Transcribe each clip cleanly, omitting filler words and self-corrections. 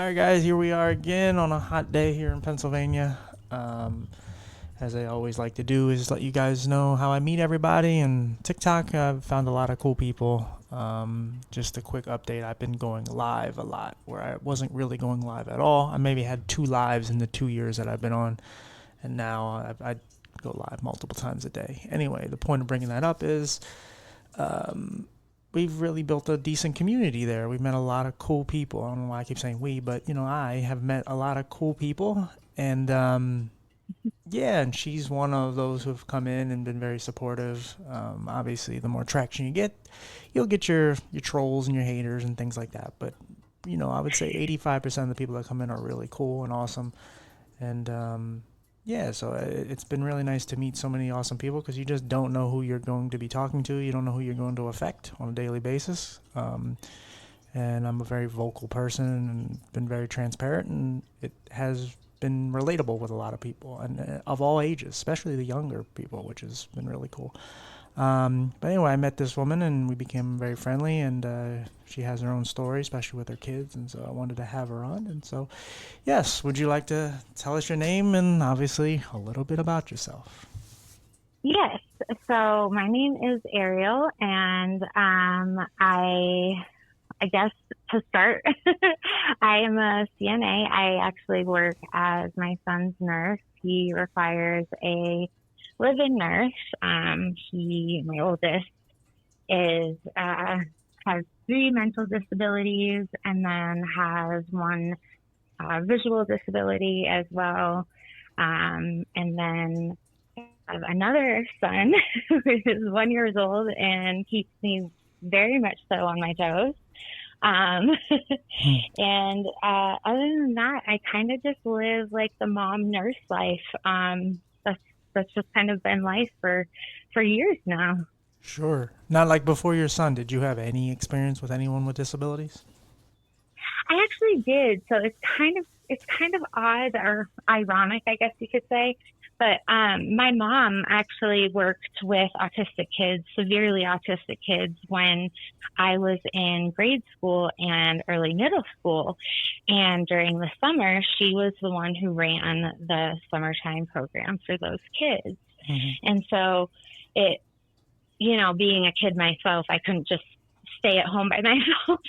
All right, guys, here we are again on a hot day here in Pennsylvania. Um, as I always like to do, is let you guys know how I meet everybody. And TikTok, I've found a lot of cool people. Just a quick update: I've been going live a lot, where I wasn't really going live at all. I maybe had 2 lives in the 2 years that I've been on, and now I go live multiple times a day. Anyway, the point of bringing that up is um, we've really built a decent community there. We've met a lot of cool people. I don't know why I keep saying we, but I have met a lot of cool people, and yeah, and she's one of those who've come in and been very supportive. Obviously, the more traction you get, you'll get your trolls and your haters and things like that. But I would say 85% of the people that come in are really cool and awesome, and yeah, so it's been really nice to meet so many awesome people because you just don't know who you're going to be talking to. You don't know who you're going to affect on a daily basis. And I'm a very vocal person and been very transparent, and it has been relatable with a lot of people and of all ages, especially the younger people, which has been really cool. But anyway, I met this woman and we became very friendly, and she has her own story, especially with her kids, and so I wanted to have her on. And so, yes, would you like to tell us your name and obviously a little bit about yourself? Yes. So my name is Ariel, and I guess to start, I am a CNA. I actually work as my son's nurse. He requires a live-in nurse. My oldest, is has three mental disabilities, and then has one visual disability as well. And then I have another son who is 1 year old and keeps me very much so on my toes. Um, Hmm. and other than that, I kind of just live like the mom nurse life. That's just kind of been life for years now. Sure. Not like before your son, did you have any experience with anyone with disabilities? I actually did. So it's kind of odd or ironic, I guess you could say. But my mom actually worked with autistic kids, severely autistic kids, when I was in grade school and early middle school. And during the summer, she was the one who ran the summertime program for those kids. Hmm. And so it, being a kid myself, I couldn't just stay at home by myself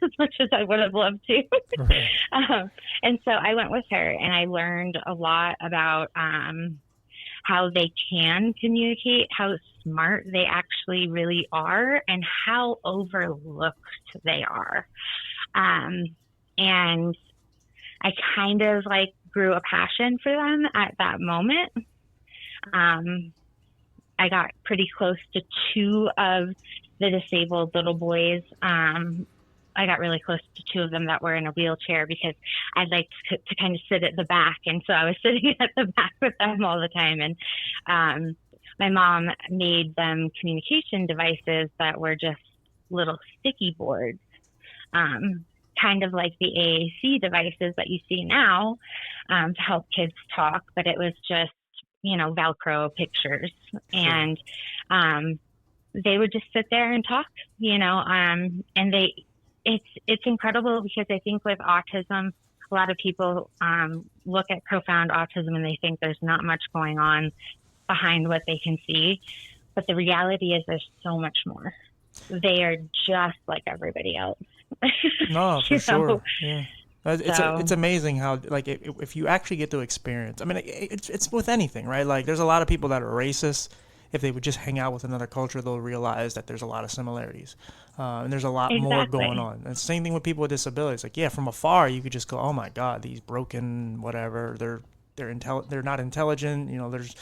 as much as I would have loved to. Right. And so I went with her and I learned a lot about how they can communicate, how smart they actually really are, and how overlooked they are. Um, and I kind of like grew a passion for them at that moment. Um, I got pretty close to two of the disabled little boys. I got really close to two of them that were in a wheelchair because I liked to kind of sit at the back. And so I was sitting at the back with them all the time. And my mom made them communication devices that were just little sticky boards, um, kind of like the AAC devices that you see now, to help kids talk. But it was just, Velcro pictures. Sure. And um, they would just sit there and talk, and it's incredible because I think with autism, a lot of people look at profound autism and they think there's not much going on behind what they can see. But the reality is there's so much more. They are just like everybody else. No, for you know, sure. Yeah. It's so amazing how like if you actually get to experience. I mean, it's with anything, right? Like there's a lot of people that are racist. If they would just hang out with another culture, they'll realize that there's a lot of similarities, and there's a lot more going exactly. on. And same thing with people with disabilities. Like yeah, from afar you could just go, oh my god, these broken whatever. They're not intelligent. There's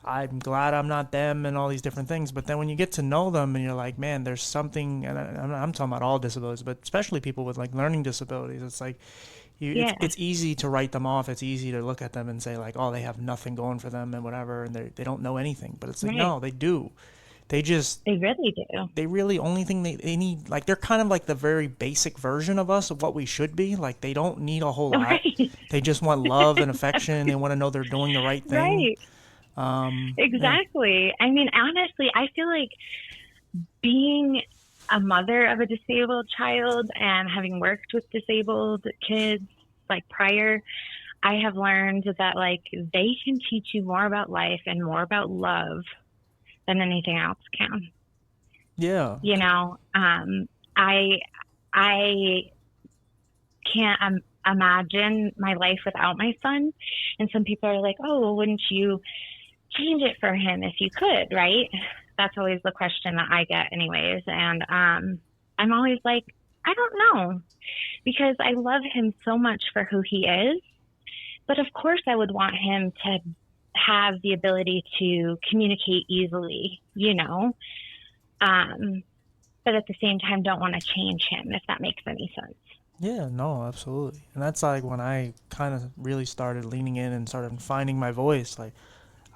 I'm glad I'm not them and all these different things. But then when you get to know them and you're like, man, there's something, and I'm talking about all disabilities, but especially people with like learning disabilities. It's like Yeah, it's easy to write them off. It's easy to look at them and say like, oh, they have nothing going for them and whatever, and they don't know anything. But it's like right. no, they do. They just They really do. they really only thing they need like they're kind of like the very basic version of us of what we should be. Like they don't need a whole lot. Right. They just want love and affection. They want to know they're doing the right thing. Right. Yeah. Exactly. I mean, honestly, I feel like being a mother of a disabled child and having worked with disabled kids, Like prior, I have learned that like they can teach you more about life and more about love than anything else can. Yeah. You know, I I can't imagine my life without my son. And some people are like, "Oh, well, wouldn't you change it for him if you could?" Right? That's always the question that I get, anyways. And I'm always like, I don't know, because I love him so much for who he is. But of course, I would want him to have the ability to communicate easily, um, but at the same time, don't want to change him, if that makes any sense. Yeah, no, absolutely. And that's like when I kind of really started leaning in and started finding my voice. Like,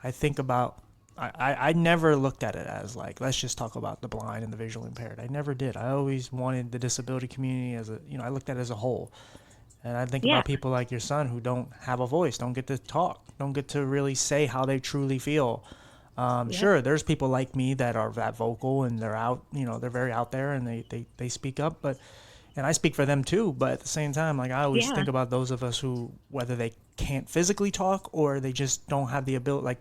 I think about, I never looked at it as like, let's just talk about the blind and the visually impaired. I never did. I always wanted the disability community as a, I looked at it as a whole. And I think Yeah, about people like your son who don't have a voice, don't get to talk, don't get to really say how they truly feel. yep, Sure, there's people like me that are that vocal and they're out, they're very out there and they speak up, but, and I speak for them too, but at the same time, like I always yeah, think about those of us who, whether they can't physically talk or they just don't have the ability, like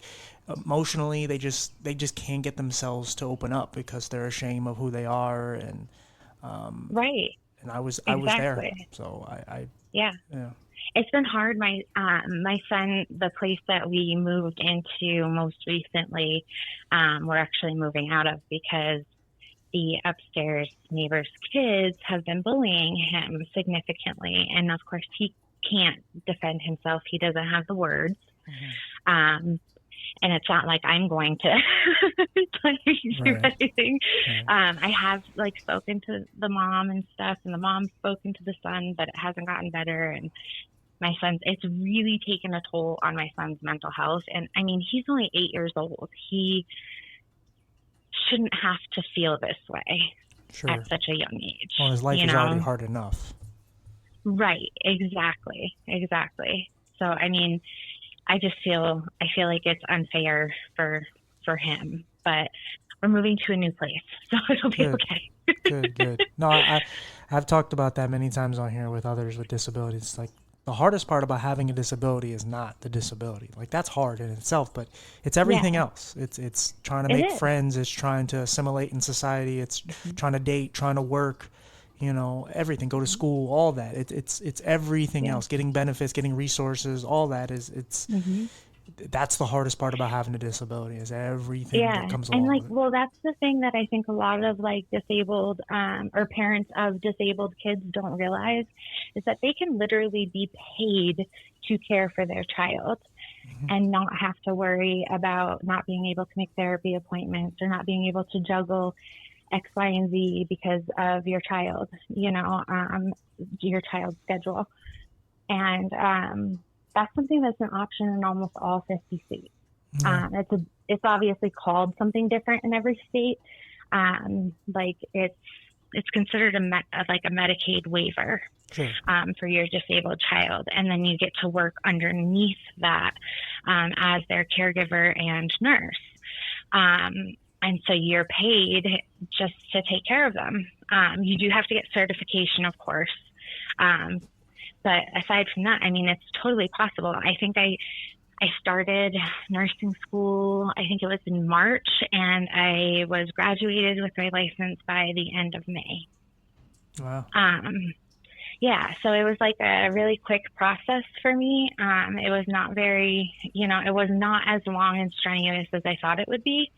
emotionally, they just can't get themselves to open up because they're ashamed of who they are, right, and I was there, exactly. so I Yeah. yeah. It's been hard. My son, the place that we moved into most recently, we're actually moving out of because the upstairs neighbor's kids have been bullying him significantly. And of course, he can't defend himself. He doesn't have the words. Hmm. Um, and it's not like I'm going to like, do Right, anything. right. I have like spoken to the mom and stuff, and the mom's spoken to the son, but it hasn't gotten better. And my son's, it's really taken a toll on my son's mental health. And I mean, he's only 8 years old. He shouldn't have to feel this way at Sure. such a young Well, age, his life you is already know? hard enough. Right, exactly, exactly. So I mean, I feel like it's unfair for him, but we're moving to a new place, so it'll be Good, okay. good, good. No, I've talked about that many times on here with others with disabilities. Like the hardest part about having a disability is not the disability. Like that's hard in itself, but it's everything Yeah, else. It's trying to it make is. friends. It's trying to assimilate in society. It's trying to date, trying to work. Everything. Go to school. All that. It's everything Yeah. else. Getting benefits, getting resources. All that is it's Hmm. that's the hardest part about having a disability is everything that Yeah. comes And along like, with it. well, that's the thing that I think a lot of like disabled or parents of disabled kids don't realize is that they can literally be paid to care for their child Hmm. and not have to worry about not being able to make therapy appointments or not being able to juggle X, Y, and Z because of your child's schedule. And that's something that's an option in almost all 50 states. Yeah. It's obviously called something different in every state. Like it's considered like a Medicaid waiver Sure. for your disabled child, and then you get to work underneath that as their caregiver and nurse. And so you're paid just to take care of them. You do have to get certification, of course. Um, but aside from that, I mean, it's totally possible. I started nursing school, I think it was in March, and I was graduated with my license by the end of May. Wow. Um, yeah, so it was like a really quick process for me. It was not very, it was not as long and strenuous as I thought it would be.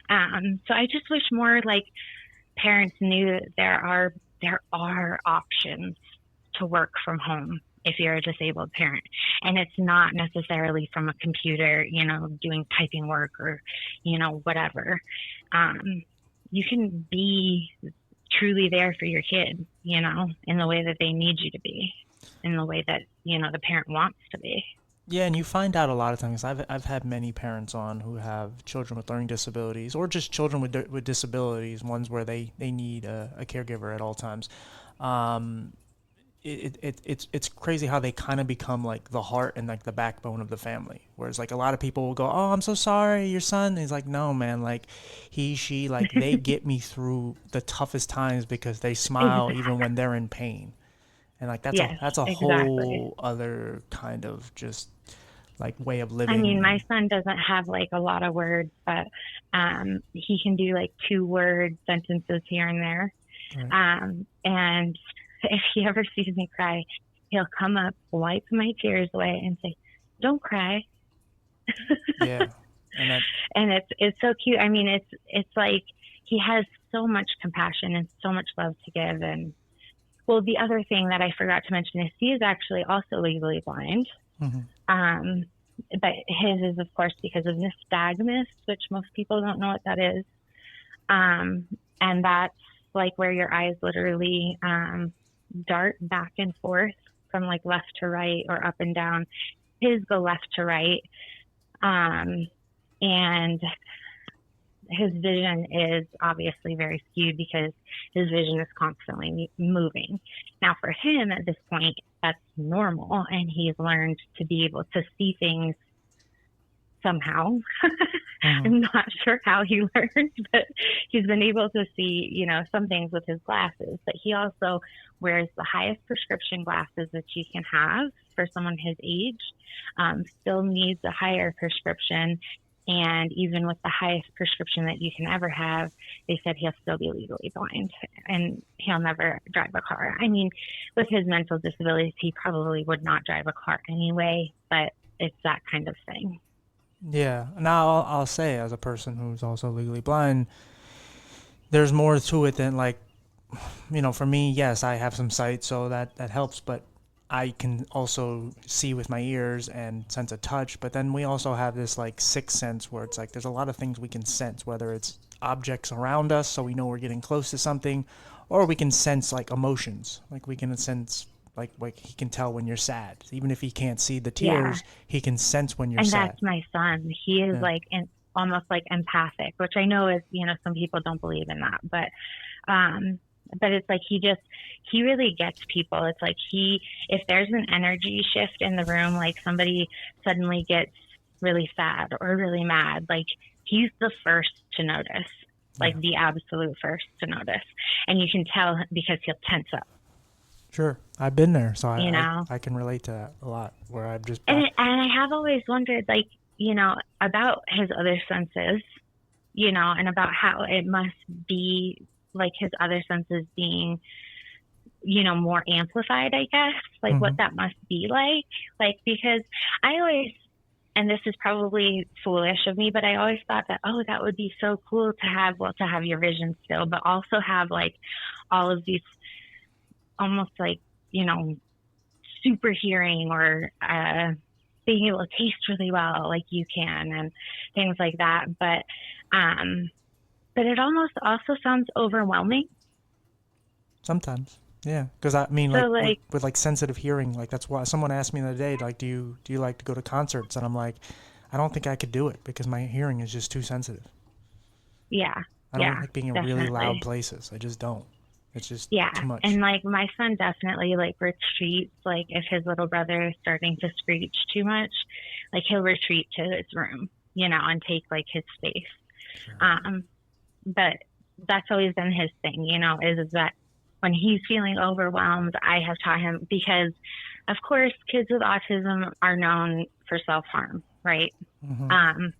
So I just wish more like parents knew that there are options to work from home if you're a disabled parent. And it's not necessarily from a computer, doing typing work or, whatever. Um, you can be truly there for your kid, in the way that they need you to be, in the way that, the parent wants to be. Yeah, and you find out a lot of times. I've had many parents on who have children with learning disabilities, or just children with disabilities, ones where they need a caregiver at all times. Um, it's crazy how they kind of become like the heart and like the backbone of the family. Whereas like a lot of people will go, "Oh, I'm so sorry, your son." And he's like, "No, man, like she, like they get me through the toughest times because they smile even Exactly. when they're in pain." And like Yes, that's a exactly. whole other kind of just like way of I mean, living. my And son doesn't have like a lot of words, but he can do like 2 word sentences here and there. right. And if he ever sees me cry, he'll come up, wipe my tears away, and say, "Don't cry." Yeah. And that And it's so cute. I mean, it's like he has so much compassion and so much love to give. And well, the other thing that I forgot to mention is he is actually also legally blind. mm-hmm. Um, but his is, of course, because of nystagmus, which most people don't know what that is. Um, and that's like where your eyes literally dart back and forth from like left to right or up and down. His go left to right. Um, and his vision is obviously very skewed because his vision is constantly moving. Now, for him at this point, that's normal, and he's learned to be able to see things somehow. Mm-hmm. I'm not sure how he learned, but he's been able to see, some things with his glasses. But he also wears the highest prescription glasses that you can have for someone his age, still needs a higher prescription. And even with the highest prescription that you can ever have, they said he'll still be legally blind and he'll never drive a car. I mean, with his mental disabilities, he probably would not drive a car anyway, but it's that kind of thing. Yeah. Now I'll say, as a person who's also legally blind, there's more to it than like, for me, yes, I have some sight, so that helps, but I can also see with my ears and sense a touch. But then we also have this like sixth sense where it's like there's a lot of things we can sense, whether it's objects around us, so we know we're getting close to something, or we can sense like emotions. Like we can sense like he can tell when you're sad, even if he can't see the Yeah. tears, he can sense when you're And sad. that's my son. He is Yeah. like almost like empathic, which I know is, some people don't believe in that, um, but it's like he really gets people. It's like if there's an energy shift in the room, like somebody suddenly gets really sad or really mad, like he's the first to notice, like Yeah. the absolute first to notice. And you can tell because he'll tense up, Sure. I've been there, so you know? I can relate to that a lot. Where I've just And I have always wondered, like, about his other senses, and about how it must be like his other senses being, more amplified, I guess, like what hmm that must be like. Like, because I always, and this is probably foolish of me, but I always thought that, oh, that would be so cool to have, well, to have your vision still, but also have like all of these almost like, you know, super hearing or being able to taste really well like you can and things like that. Um but it almost also sounds overwhelming. sometimes, yeah, because I mean, So like like with like sensitive hearing, like that's why someone asked me the other day, like, do you like to go to concerts? And I'm like, I don't think I could do it because my hearing is just too sensitive. yeah, I don't yeah, like being in really loud definitely. places. I just don't. It's just Yeah. too much. And like my son definitely like retreats, like if his little brother is starting to screech too much, like he'll retreat to his room, and take like his space. Sure. Um but that's always been his thing, is that when he's feeling overwhelmed, I have taught him because, of course, kids with autism are known for self harm, right? hmm Um,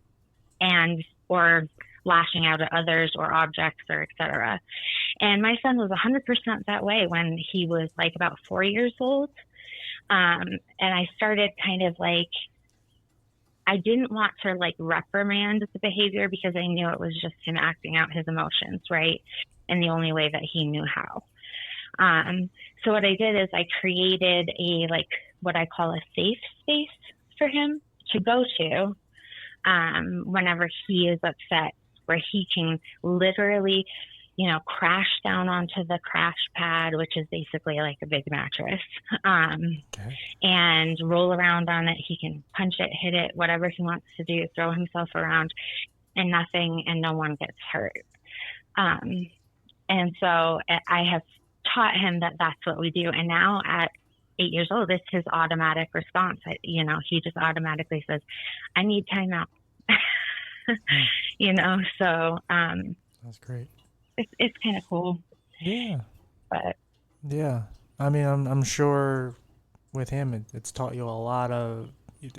and or lashing out at others or objects or etc. And my son was 100% that way when he was like about 4 years old. And I started kind of like I didn't want to like reprimand the behavior because I knew it was just him acting out his emotions, right? And the only way that he knew how. Um, so what I did is I created a like what I call a safe space for him to go to whenever he is upset, where he can literally, crash down onto the crash pad, which is basically like a big mattress, um, Okay. and roll around on it. He can punch it, hit it, whatever he wants to do, throw himself around, and nothing and no one gets hurt. Um, and so I have taught him that that's what we do. And now at 8 years old, it's his automatic response. He just automatically says, I need timeout. Mm, So that's great. it's kind of cool. Yeah. But Yeah. I mean, I'm sure with him, it's taught you a lot of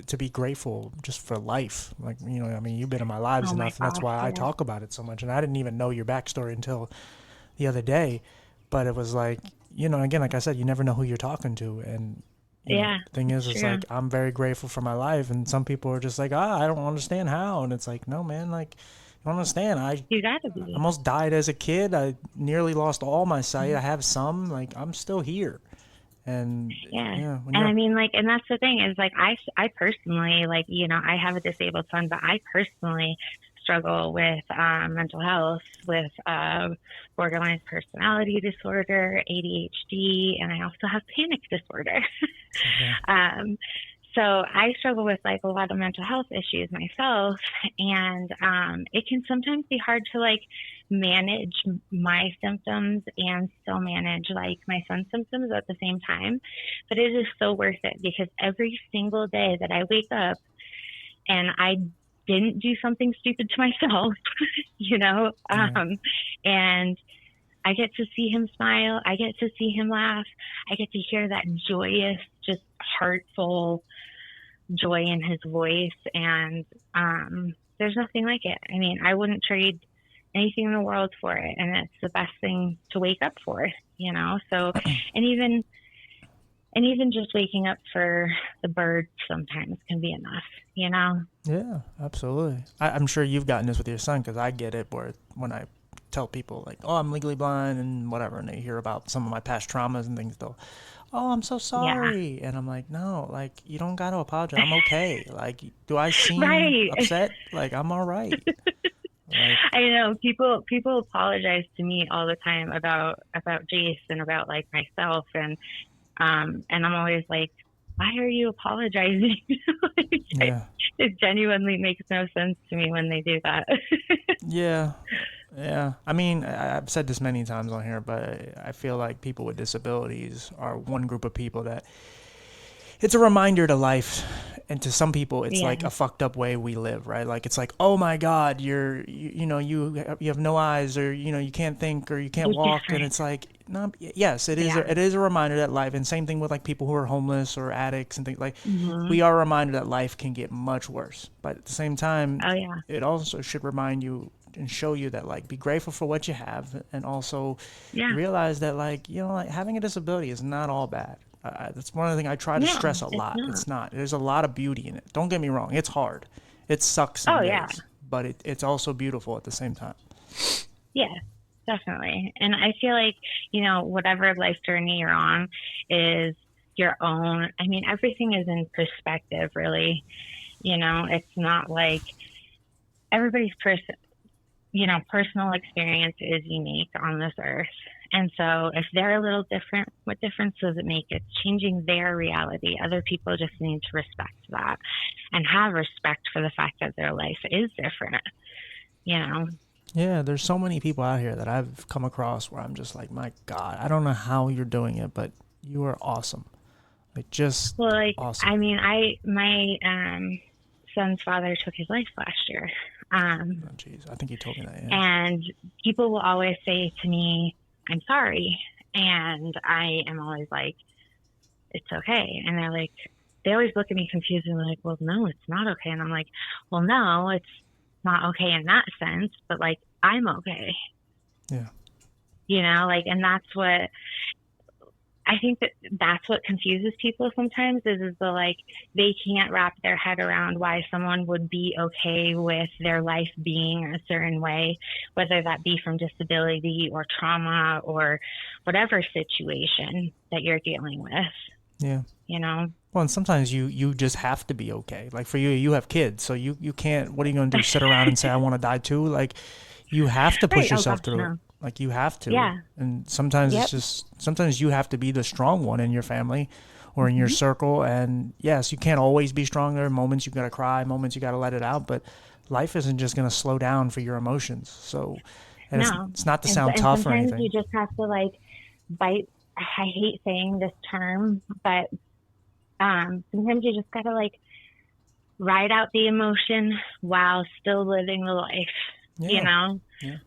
to be grateful just for life. Like, I mean, you've been in my lives Oh my enough, and that's gosh, why I yeah. talk about it so much. And I didn't even know your backstory until the other day, but it was like, again, like I said, you never know who you're talking to, and Yeah, the thing it's is, it's true. like I'm very grateful for my life, and some people are just like, I don't understand how, and it's like, no, man, like you don't understand. I You gotta be. almost died as a kid. I nearly lost all my sight. I have some. Like I'm still here, and Yeah. yeah, when And you're I mean, like, and that's the thing is like, I personally, like, I have a disabled son, but I personally struggle with mental health, with borderline personality disorder, ADHD, and I also have panic disorder. okay, um, so I struggle with like a lot of mental health issues myself, and it can sometimes be hard to like manage my symptoms and still manage like my son's symptoms at the same time. But it is so worth it because every single day that I wake up and I didn't do something stupid to myself, you know, yeah, and I get to see him smile, I get to see him laugh, I get to hear that joyous, just heartful joy in his voice, and there's nothing like it. I mean, I wouldn't trade anything in the world for it, and it's the best thing to wake up for, so and even just waking up for the birds sometimes can be enough, you know. yeah, absolutely. I'm sure you've gotten this with your son because I get it where when I tell people like, oh, I'm legally blind and whatever, and they hear about some of my past traumas and things, they'll, oh, I'm so Yeah. sorry, and I'm like, no, like you don't gotta apologize. I'm okay. Like, do I seem Right. upset? Like I'm all right. Like, I know people apologize to me all the time about Jace and about like myself, and I'm always like, why are you apologizing? Like, yeah, it genuinely makes no sense to me when they do that. yeah, yeah. I mean, I've said this many times on here, but I feel like people with disabilities are one group of people that it's a reminder to life, and to some people it's Yeah, like a fucked up way we live, right? Like it's like, oh my god, you have no eyes, or you can't think, or you can't you're walk, and different. it's like, no, yes, Yeah. it is a reminder that life, and same thing with like people who are homeless or addicts and things like, Hmm. we are reminded that life can get much worse, but at the same time Oh yeah. it also should remind you and show you that like be grateful for what you have, and also Yeah. realize that like like having a disability is not all bad. That's one of the things I try to No, stress a it's lot. not. It's not. There's a lot of beauty in it. Don't get me wrong. It's hard. It sucks Oh some yeah. days, but it's also beautiful at the same time. Yeah, definitely. And I feel like, whatever life journey you're on is your own. I mean, everything is in perspective, really. It's not like everybody's personal experience is unique on this earth. And so if they're a little different, what difference does it make? It's changing their reality. Other people just need to respect that and have respect for the fact that their life is different, you know? Yeah, there's so many people out here that I've come across where I'm just like, my God, I don't know how you're doing it, but you are awesome. Like just Well, like, awesome. I mean, my son's father took his life last year. Um, Oh, jeez, I think you told me that. Yeah. and people will always say to me, I'm sorry. And I am always like, it's okay. And they always look at me confused and like, well, no, it's not okay. And I'm like, well, no, it's not okay in that sense, but like, I'm okay, Yeah. like, and that's what I think that's what confuses people sometimes is the like, they can't wrap their head around why someone would be okay with their life being a certain way, whether that be from disability or trauma or whatever situation that you're dealing with, Yeah. you know? Well, and sometimes you just have to be okay. Like for you have kids, so you can't. What are you gonna do? Sit around and say I want to die too? Like you have to Right. push Oh gosh, yourself through it. no. Like you have to. Yeah. And sometimes it's Yep. just sometimes you have to be the strong one in your family or in your Hmm. circle. And yes, you can't always be strong. There are moments you gotta cry, moments you gotta let it out. But life isn't just gonna slow down for your emotions. So, and No. it's not to And sound and tough or sometimes you anything. just have to like bite. I hate saying this term, but sometimes you just gotta like ride out the emotion while still living the life, you Yeah. know? Yeah.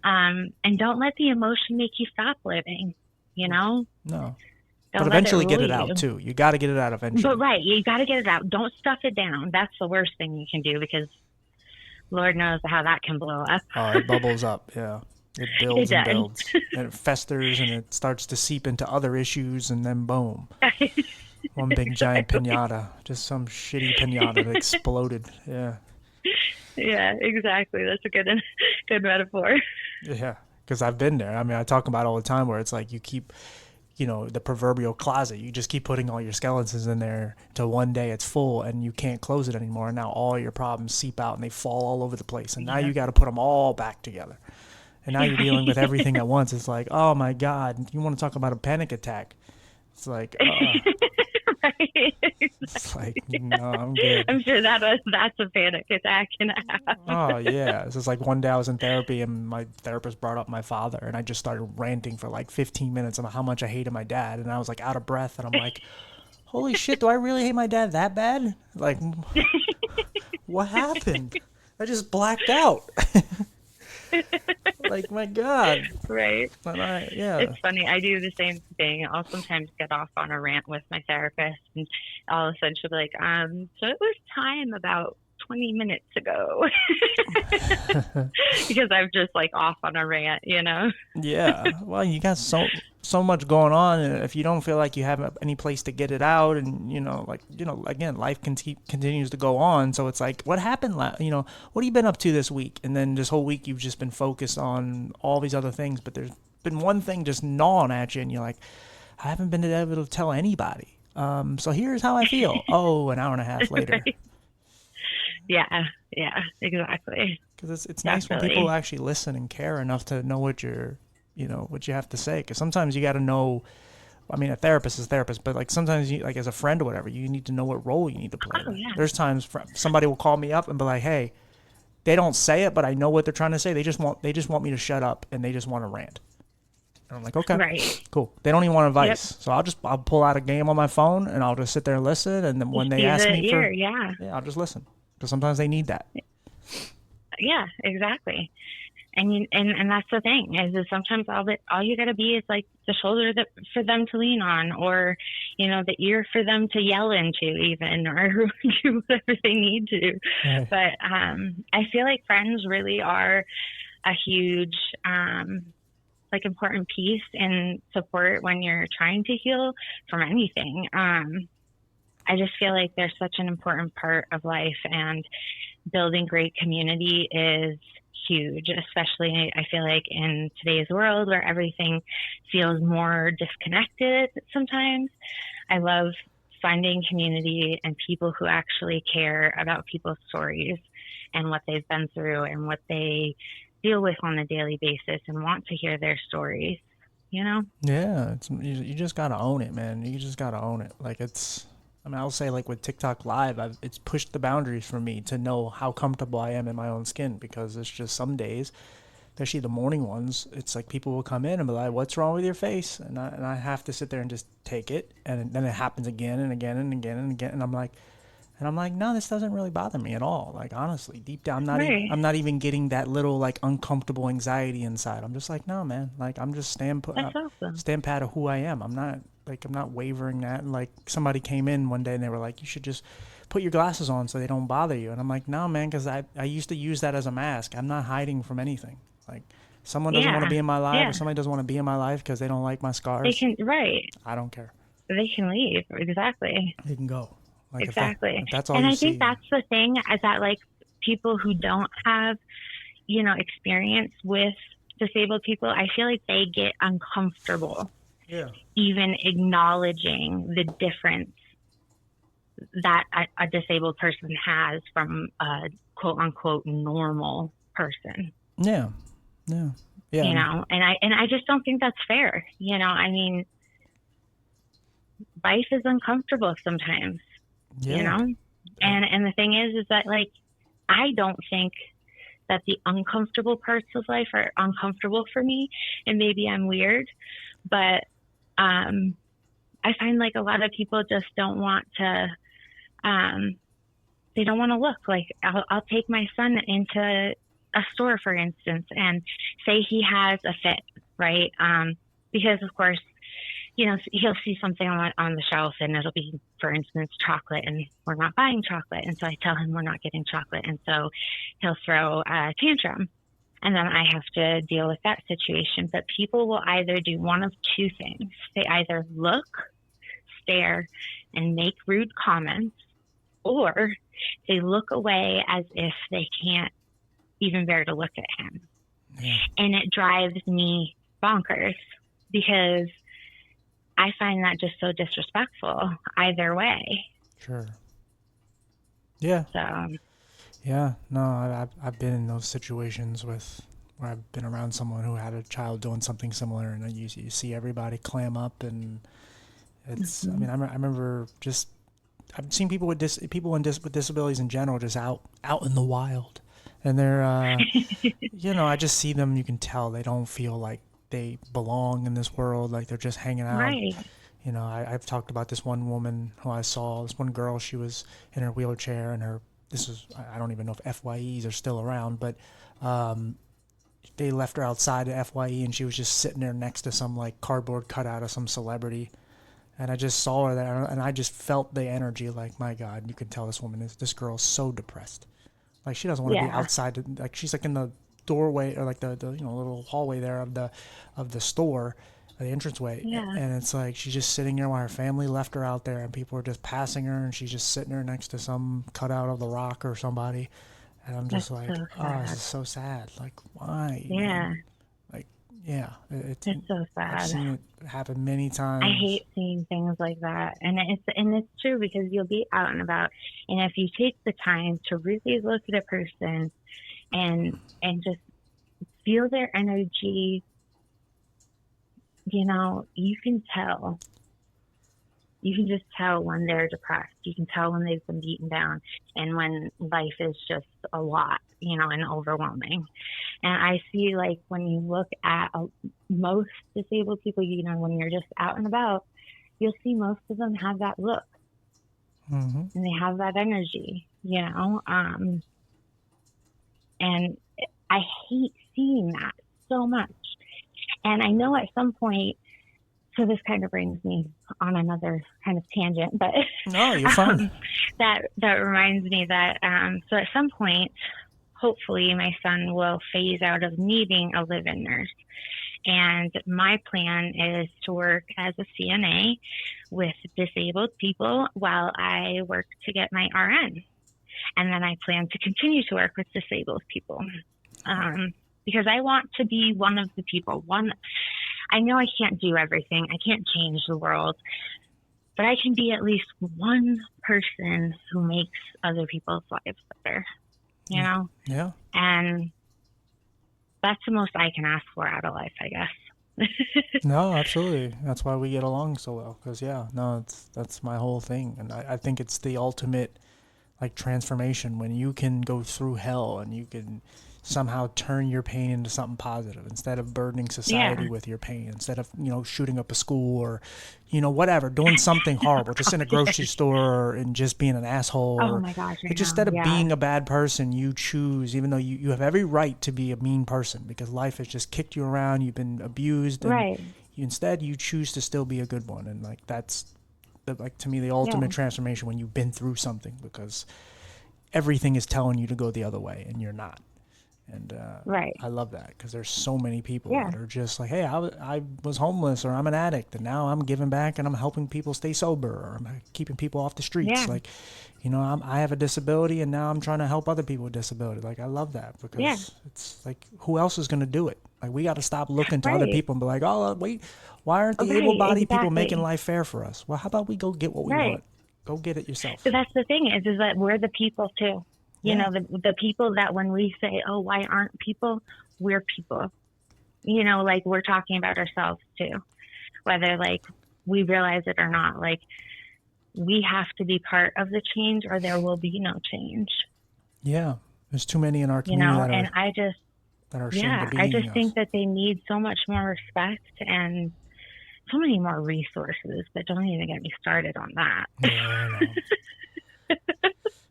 And don't let the emotion make you stop living, you Yeah. know? No. But Don't let it eventually get rule it out you. too. You got to get it out But eventually. right, you got to get it out. Don't stuff it down. That's the worst thing you can do because Lord knows how that can blow up. Oh, it bubbles up. Yeah. It It builds and builds. does. And it festers and it starts to seep into other issues and then boom. One big giant Exactly. pinata. Just some shitty pinata that exploded. Yeah. Yeah, exactly. That's a good metaphor. Yeah. Because I've been there. I mean, I talk about it all the time where it's like you keep, the proverbial closet. You just keep putting all your skeletons in there till one day it's full and you can't close it anymore. And now all your problems seep out and they fall all over the place. And now Yeah. you got to put them all back together. And now you're dealing with everything at once. It's like, oh my God, you want to talk about a panic attack? It's like, Right. it's like, Exactly. no, I'm good. I'm sure that's a panic attack and a half. Oh yeah, it's just like one day I was in therapy and my therapist brought up my father and I just started ranting for like 15 minutes about how much I hated my dad and I was like out of breath and I'm like, holy shit, do I really hate my dad that bad? Like, what happened? I just blacked out. Like, my God. Right. Yeah. It's funny. I do the same thing. I'll sometimes get off on a rant with my therapist, and I'll essentially be like, so it was time about 20 minutes ago because I'm just like off on a rant. Yeah. Well, you got so much going on, and if you don't feel like you have any place to get it out, and again, life continues to go on. So it's like, what happened? What have you been up to this week? And then this whole week you've just been focused on all these other things, but there's been one thing just gnawing at you, and you're like, I haven't been able to tell anybody. So here's how I feel. Oh, an hour and a half later. Right. Yeah. Yeah. Exactly. Because it's nice when people Definitely. actually listen and care enough to know what you have to say. Because sometimes you got to know. I mean, a therapist is a therapist, but like sometimes you, like as a friend or whatever, you need to know what role you need to play Oh there. yeah. There's times somebody will call me up and be like, "Hey," they don't say it, but I know what they're trying to say. They just want me to shut up and they just want to rant. And I'm like, okay, Right. cool. They don't even want Yep. advice, so I'll pull out a game on my phone and I'll just sit there and listen. And then when Just they be ask the me ear. for, Yeah. yeah, I'll just listen because sometimes they need that. Yeah. Exactly. And that's the thing is that sometimes all you gotta be is like the shoulder that for them to lean on, or the ear for them to yell into, even, or do whatever they need to. Right. But I feel like friends really are a huge like important piece in support when you're trying to heal from anything. I just feel like they're such an important part of life, and building great community is huge, especially I feel like in today's world where everything feels more disconnected sometimes. I love finding community and people who actually care about people's stories and what they've been through and what they deal with on a daily basis and want to hear their stories, you know? Yeah, you just gotta own it, man. You just gotta own it. Like I mean, I'll say like with TikTok Live, it's pushed the boundaries for me to know how comfortable I am in my own skin because it's just some days, especially the morning ones, it's like people will come in and be like, "What's wrong with your face?" And I have to sit there and just take it, and then it happens again and again and again and again, and I'm like, no, this doesn't really bother me at all. Like honestly, deep down, Right. I'm not even getting that little like uncomfortable anxiety inside. I'm just like, no, man. Like I'm just That's awesome. stand pat of who I am. I'm not wavering that. And like somebody came in one day and they were like, you should just put your glasses on so they don't bother you. And I'm like, no, man, because I used to use that as a mask. I'm not hiding from anything. Like someone doesn't want to Yeah. be in my life or Yeah. somebody doesn't want to be in my life because they don't like my They scars. can, right. I don't care. They can leave. Exactly. They can go. Like Exactly. if that's all And you I think see. that's the thing is that like people who don't have, experience with disabled people, I feel like they get uncomfortable Yeah. even acknowledging the difference that a disabled person has from a quote unquote normal person, Yeah. Yeah. Yeah. and I just don't think that's fair. I mean, life is uncomfortable sometimes, you Yeah. know? And the thing is that like I don't think that the uncomfortable parts of life are uncomfortable for me, and maybe I'm weird, but um I find like a lot of people just don't want to um they don't want to look. Like I'll take my son into a store, for instance, and say he has a fit, right? Because of course he'll see something on the shelf and it'll be, for instance, chocolate, and we're not buying chocolate. And so I tell him we're not getting chocolate. And so he'll throw a tantrum. And then I have to deal with that situation. But people will either do one of two things. They either look, stare, and make rude comments, or they look away as if they can't even bear to look at him. Yeah. And it drives me bonkers because I find that just so disrespectful either way. Sure. Yeah. So, Yeah. No, I've been in those situations where I've been around someone who had a child doing something similar, and then you see everybody clam up, and it's. I mean, I remember just I've seen people with with disabilities in general just out in the wild, and they're I just see them. You can tell they don't feel like they belong in this world. Like they're just hanging out. right. I've talked about this one woman who I saw. This one girl. She was in her wheelchair, and this is, I don't even know if FYEs are still around, but they left her outside of FYE, and she was just sitting there next to some like cardboard cutout of some celebrity. And I just saw her there, and I just felt the energy. Like, my God, you can tell this girl's so depressed. Like, she doesn't want to be outside. Like, she's like in the doorway, or like the little hallway there of the store, the entranceway. Yeah. And it's like she's just sitting there while her family left her out there, and people are just passing her, and she's just sitting there next to some cutout of The Rock or somebody. And I'm just That's like, so oh, this is so sad. Like, why? Yeah. Man? Like, yeah, It's so sad. I've seen it happen many times. I hate seeing things like that. And it's true, because you'll be out and about, and if you take the time to really look at a person and just feel their energy, you can tell. You can just tell when they're depressed. You can tell when they've been beaten down, and when life is just a lot, and overwhelming. And I see, like, when you look at most disabled people, when you're just out and about, you'll see most of them have that look. Mm-hmm. And they have that energy, and I hate seeing that so much. And I know at some point, so this kind of brings me on another kind of tangent, but no, you're fine. That reminds me that so at some point, hopefully, my son will phase out of needing a live-in nurse. And my plan is to work as a CNA with disabled people while I work to get my RN. And then I plan to continue to work with disabled people, because I want to be one of the people. I know I can't do everything. I can't change the world, but I can be at least one person who makes other people's lives better, Yeah. And that's the most I can ask for out of life, I guess. No, absolutely. That's why we get along so well. Because, that's my whole thing. And I think it's the ultimate, like, transformation when you can go through hell and you can somehow turn your pain into something positive, instead of burdening society with your pain, instead of shooting up a school, or whatever, doing something horrible just in a grocery store, and just being an asshole. Oh my gosh, instead of being a bad person, you choose, even though you have every right to be a mean person, because life has just kicked you around, you've been abused, and right. Instead you choose to still be a good one. And like, that's to me the ultimate transformation, when you've been through something, because everything is telling you to go the other way and you're not. And right. I love that, because there's so many people that are just like, hey, I was homeless, or I'm an addict, and now I'm giving back and I'm helping people stay sober, or I'm keeping people off the streets. Like, I have a disability, and now I'm trying to help other people with disability. Like, I love that, because it's like, who else is going to do it? Like, we got to stop looking to other people and be like, oh, wait, why aren't the able-bodied people making life fair for us? Well, how about we go get what we want? Go get it yourself. So that's the thing is that we're the people too. The people that when we say, oh, why aren't people? We're people. Like, we're talking about ourselves too, whether like we realize it or not. Like, we have to be part of the change, or there will be no change. Yeah, there's too many in our community that are ashamed of being I just us. think that they need so much more respect and so many more resources. But don't even get me started on that.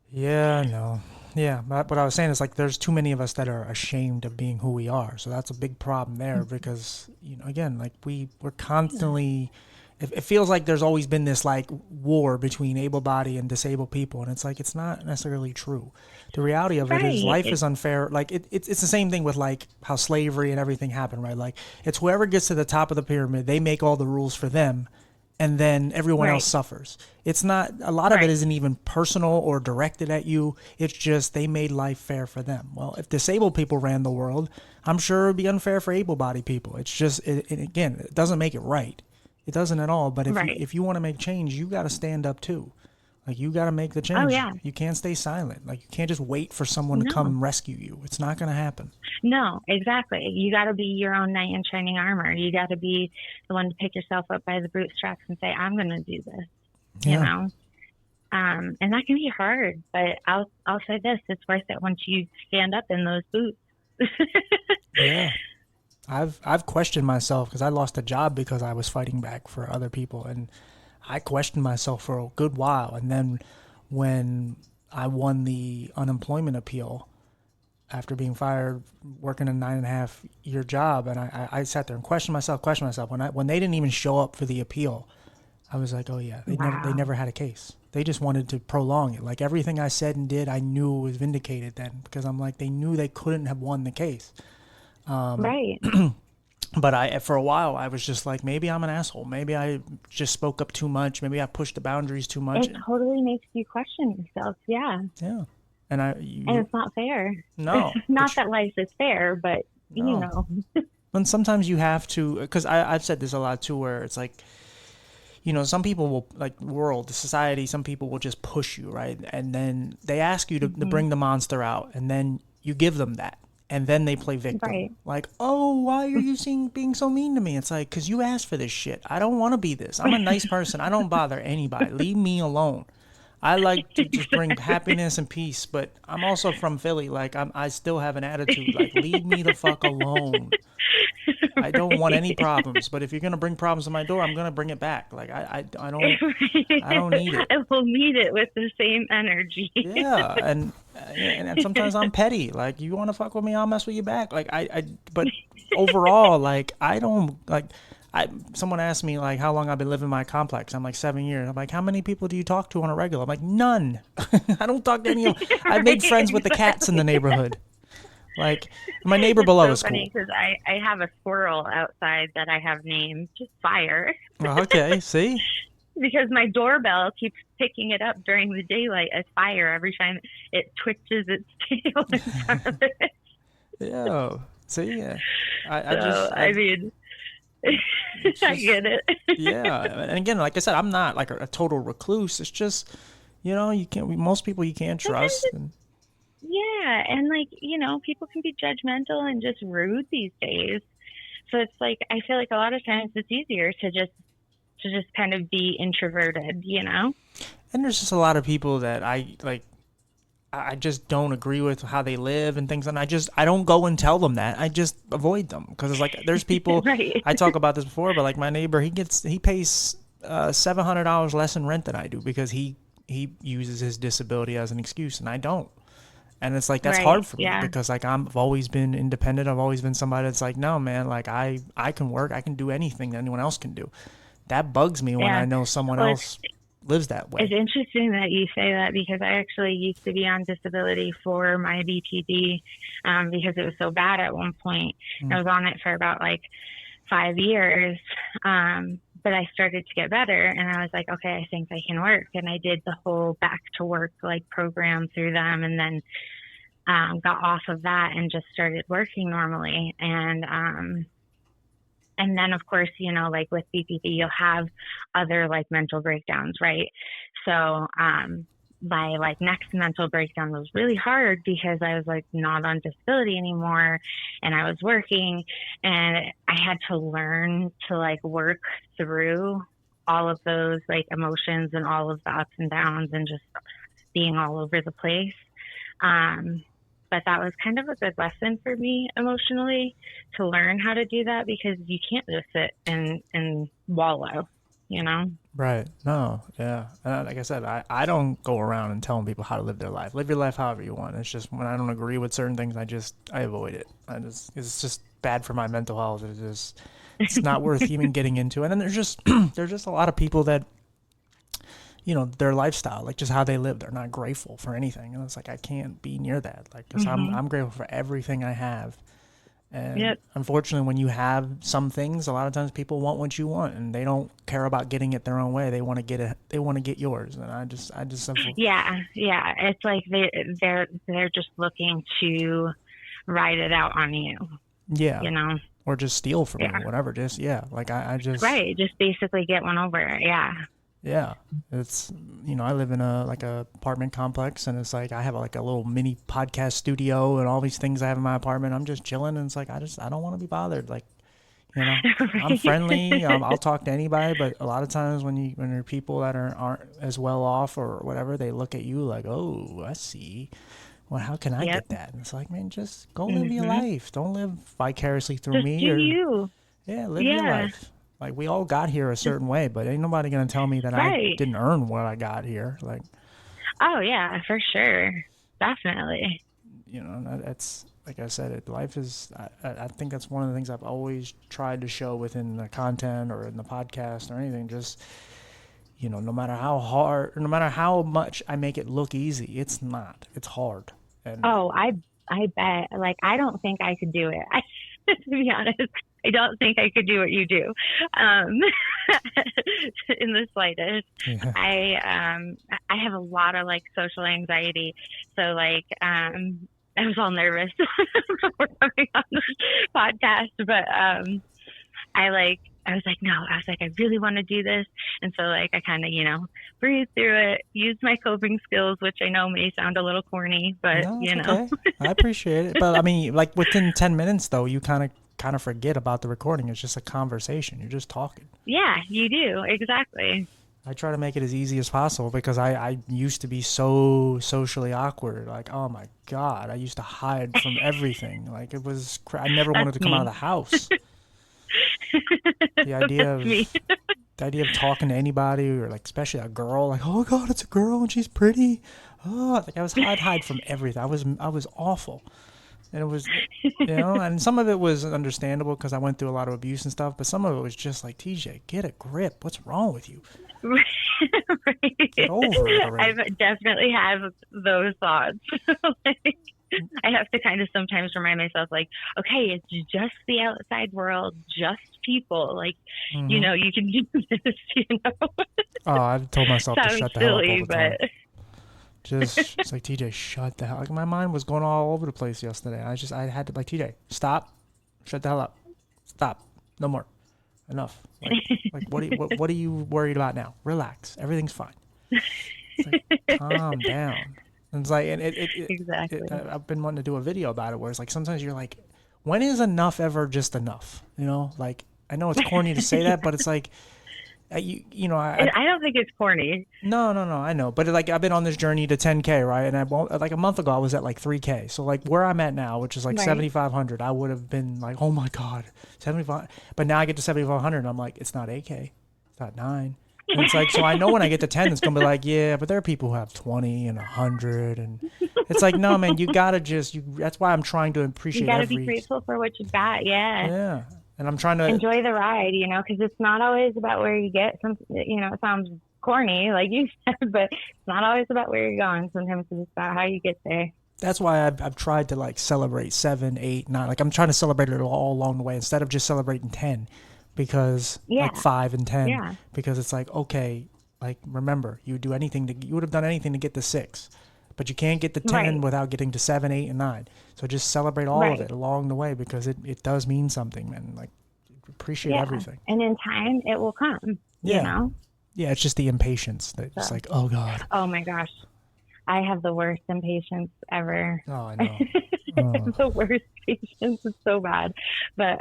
Yeah, I know. Yeah, but what I was saying is, like, there's too many of us that are ashamed of being who we are. So that's a big problem there, because again, like, we're constantly it feels like there's always been this like war between able-bodied and disabled people, and it's like it's not necessarily true. The reality of it is Right. life is unfair. Like it's the same thing with like how slavery and everything happened, right? Like it's whoever gets to the top of the pyramid, they make all the rules for them, and then everyone else Right. suffers. It's not, a lot of it Right. isn't even personal or directed at you. It's just they made life fair for them. Well, if disabled people ran the world, I'm sure it would be unfair for able-bodied people. It's just again, it doesn't make it right. It doesn't at all. But Right. if you want to make change, you got to stand up too. Like you got to make the Oh change. yeah. You can't stay silent. Like you can't just wait for someone to come No. and rescue you. It's not going to happen. No, exactly. You got to be your own knight in shining armor. You got to be the one to pick yourself up by the bootstraps and say, "I'm going to do this." You Yeah. know. And that can be hard, but I'll say this: it's worth it once you stand up in those boots. Yeah. I've questioned myself because I lost a job because I was fighting back for other people, and I questioned myself for a good while. And then when I won the unemployment appeal after being fired, working a 9.5 year job, and I sat there and questioned myself. When they didn't even show up for the appeal, I was like, oh yeah, they Wow. never had a case. They just wanted to prolong it. Like everything I said and did, I knew it was vindicated then because I'm like, they knew they couldn't have won the case. Right. But for a while, I was just like, maybe I'm an asshole. Maybe I just spoke up too much. Maybe I pushed the boundaries too much. It totally makes you question yourself. Yeah. Yeah, and And it's not fair. no, Not that life is fair, but you no. know. And sometimes you have to, because I've said this a lot too, where it's like, some people will, like the society, some people will just push you, right? And then they ask you to Mhm. bring the monster out, and then you give them that. And then they play victim. Right. Like, oh, why are you being so mean to me? It's like, because you asked for this shit. I don't want to be this. I'm a nice person. I don't bother anybody. Leave me alone. I like to just bring happiness and peace, but I'm also from Philly. Like, I still have an attitude. Like, leave me the fuck alone. I don't want any Right. problems, but if you're gonna bring problems to my door, I'm gonna bring it back. Like I don't need it. I will meet it with the same energy. Yeah, and sometimes I'm petty. Like you want to fuck with me, I'll mess with you back. But overall, like I don't like. Someone asked me like how long I've been living in my complex. I'm like 7 years. I'm like, how many people do you talk to on a regular? I'm like, none. I don't talk to any of. I've made Right, friends with the cats in the exactly. neighborhood. Like my neighbor It's below so is funny cool. because I have a squirrel outside that I have named just Fire Okay, see, because my doorbell keeps picking it up during the daylight as Fire every time it twitches its tail in front of it. yeah, see, yeah. I So, just I mean, it's I just get it. yeah. And again, like I said, I'm not like a total recluse. It's just you can't. Most people you can't Sometimes trust. And yeah, and like, people can be judgmental and just rude these days. So it's like I feel like a lot of times it's easier to just kind of be introverted. and there's just a lot of people that I like. I just don't agree with how they live and things, and I don't go and tell them that. I just avoid them because it's like there's people. Right. I talk about this before, but like my neighbor, he pays $700 less in rent than I do because he uses his disability as an excuse, and I don't. And it's like that's Right. hard for me Yeah. because like I've always been independent. I've always been somebody that's like, no man, like I can work, I can do anything that anyone else can do. That bugs me when Yeah. I know someone Well, else lives that it's way. interesting that you say that because I actually used to be on disability for my BPD because it was so bad at one point. I Mm. was on it for about like 5 years. But I started to get better and I was like, okay, I think I can work. And I did the whole back to work like program through them and then got off of that and just started working normally. And then of course, like with BPD, you'll have other like mental breakdowns, right? So my like next mental breakdown was really hard because I was like not on disability anymore and I was working and I had to learn to like work through all of those like emotions and all of the ups and downs and just being all over the place. Um, but that was kind of a good lesson for me emotionally to learn how to do that because you can't just sit and wallow, you know? Right. No. Yeah. Like I said, I don't go around and telling people how to live their life. Live your life however you want. It's just when I don't agree with certain things, I avoid it. It's just bad for my mental health. It's not worth even getting into. And then there's just there's just a lot of people that, their lifestyle, like just how they live, they're not grateful for anything. And it's like I can't be near that. Like, cuz Hmm. I'm grateful for everything I have. And Yep. unfortunately, when you have some things, a lot of times people want what you want, and they don't care about getting it their own way. They want to get it. They want to get yours. And Yeah, yeah. It's like they're just looking to ride it out on you, yeah, you know? or just steal from you, Yeah. whatever. Just yeah, like I just Right. Just basically get one over. Yeah. yeah. It's I live in a apartment complex, and it's like I have like a little mini podcast studio and all these things I have in my apartment. I'm just chilling, and it's like I don't want to be bothered. Like You know, I'm Right. friendly. I'll talk to anybody, but a lot of times when there are people that aren't as well off or whatever, they look at you like, oh, I see. Well, how can I Yep. get that? And it's like, man, just go live your Hmm. life. Don't live vicariously through Just do me, or you. yeah, live your Yeah. life. Like we all got here a certain way, but ain't nobody gonna tell me that I Right. didn't earn what I got here. Like, Oh, yeah, for sure. Definitely. that's like I said, life is. I think that's one of the things I've always tried to show within the content or in the podcast or anything. Just no matter how hard, no matter how much I make it look easy, it's not. It's hard. And Oh, I bet. Like, I don't think I could do it. To be honest, I don't think I could do what you do. Um, in the slightest. yeah, I have a lot of like social anxiety. So like I was all nervous before coming on this podcast, but I was like, no, I was like, I really want to do this. And so like I kind of, breathe through it, use my coping skills, which I know may sound a little corny, but no, it's okay. I appreciate it, but I mean, like within 10 minutes though, you kind of forget about the recording. It's just a conversation. You're just talking. yeah, you do. Exactly. I try to make it as easy as possible because I used to be so socially awkward. Like, oh my God, I used to hide from everything. Like, I never That's wanted to come out of me. the house. The idea That's me. of talking to anybody or like especially a girl, like, oh God, it's a girl and she's pretty. Oh, like I'd hide from everything. I was awful, and it was, and some of it was understandable because I went through a lot of abuse and stuff, but some of it was just like, TJ, get a grip. What's wrong with you? Get Right. over it already. I've definitely have those thoughts. Like, I have to kind of sometimes remind myself, like, okay, it's just the outside world, just people. Like, Hmm. you can do this, Oh, I told myself to Sounds shut the hell up all silly, the but time. Just it's like, TJ, shut the hell. Like my mind was going all over the place yesterday. I had to like, TJ, stop, shut the hell up, stop, no more, enough. Like what are you worried about now? Relax, everything's fine. It's like calm down. And it's like and exactly. I've been wanting to do a video about it where it's like sometimes you're like, when is enough ever just enough? Like I know it's corny to say that, but it's like I I don't think it's corny. no, no, no. I know, but like I've been on this journey to 10K, right? And I won't like a month ago I was at like 3K. So like where I'm at now, which is like Right. 7,500, I would have been like, oh my God, 75. But now I get to 7,500, and I'm like, it's not 8K, it's not 9. And it's like, so I know when I get to 10, it's gonna be like, yeah, but there are people who have 20 and 100, and it's like, no, man, you gotta just you. That's why I'm trying to You appreciate got to be every, grateful for what you've got. Yeah. yeah, and I'm trying to, Enjoy the ride, because it's not always about where you get. It sounds corny, like you said, but it's not always about where you're going. Sometimes it's about how you get there. that's why I've tried to like celebrate 7, 8, 9. Like I'm trying to celebrate it all along the way instead of just celebrating 10, because like Yeah. 5 and 10, Yeah. because it's like, okay, like remember you would have done anything to get to 6, but you can't get to 10 Right. without getting to 7, 8, and 9. So just celebrate all of Right. it along the way because it does mean something, and like appreciate Yeah. everything. And in time, it will come, you Yeah, know? yeah. It's just the impatience that just So, like, oh God, oh my gosh, I have the worst impatience ever. oh I know, oh, The worst patience is so bad. But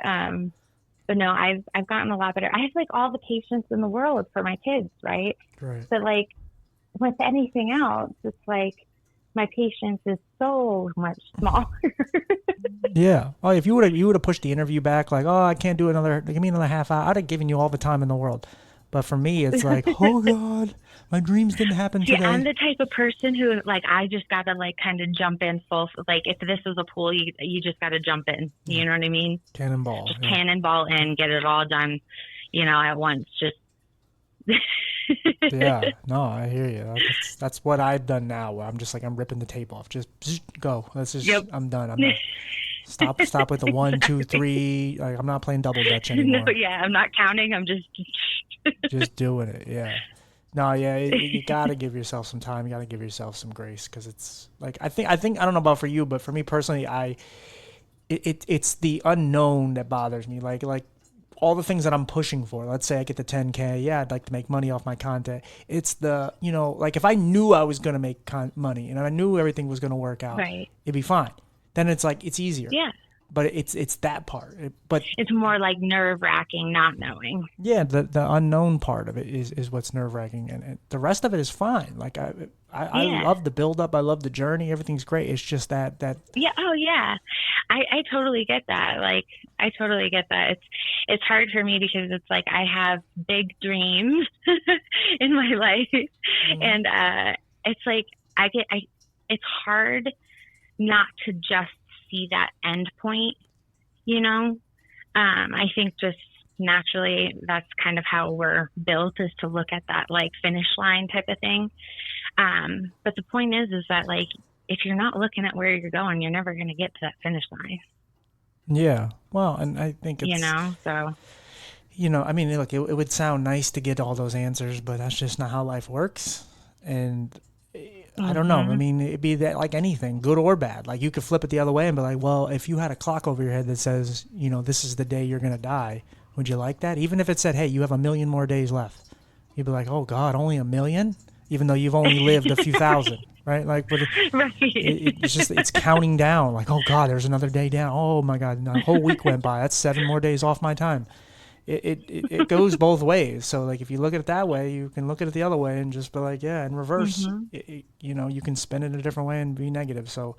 no, I've gotten a lot better. I have like all the patience in the world for my kids, right? right. But like with anything else, it's like my patience is so much smaller. Yeah. Oh, if you would have pushed the interview back, like, oh, I can't do another. Give me another half hour. I'd have given you all the time in the world. But for me, it's like, oh God, my dreams didn't happen See, I'm today. the type of person who like I just gotta like kind of jump in full. Like if this is a pool, you just gotta jump in. Yeah, You know what I mean? cannonball. Just Yeah, cannonball in, get it all done, at once. Just yeah. No, I hear you. That's what I've done now. Where I'm just like I'm ripping the tape off. Just go. Let's yep. just. I'm done. I'm done. Stop with the one, two, Exactly. three. Like I'm not playing double dutch No, anymore. yeah, I'm not counting. I'm just Just doing it. Yeah. No, yeah, you gotta give yourself some time. You gotta give yourself some grace because it's like I think I don't know about for you, but for me personally, it's the unknown that bothers me. Like all the things that I'm pushing for. Let's say I get the 10K. Yeah, I'd like to make money off my content. It's the like if I knew I was gonna make money and I knew everything was gonna work out, right. it'd be fine. Then it's like it's easier. Yeah, But it's that part. But it's more like nerve wracking, not knowing. yeah, the unknown part of it is what's nerve wracking, and the rest of it is fine. Like I Yeah. love the build up, I love the journey, everything's great. It's just that Yeah. Oh, yeah. I totally get that. Like, I totally get that. It's hard for me because it's like I have big dreams in my life, mm, and it's like it's hard not to just see that end point. You know, I think just naturally that's kind of how we're built is to look at that like finish line type of thing. But the point is that like if you're not looking at where you're going, you're never going to get to that finish line, yeah. Well, and I think it's So, I mean, look, it would sound nice to get all those answers, but that's just not how life works. And I don't know. I hmm mean, it'd be that like anything, good or bad. Like you could flip it the other way and be like, well, if you had a clock over your head that says, this is the day you're gonna die, would you like that? Even if it said, hey, you have a million more days left, you'd be like, oh God, only a million, even though you've only lived a few thousand, right? Like, but right. it's counting down. Like, oh God, there's another day down. Oh my God, a whole week went by. That's 7 more days off my time. It goes both ways. So like if you look at it that way, you can look at it the other way and just be like, yeah, in reverse, hmm you can spin it a different way and be negative. So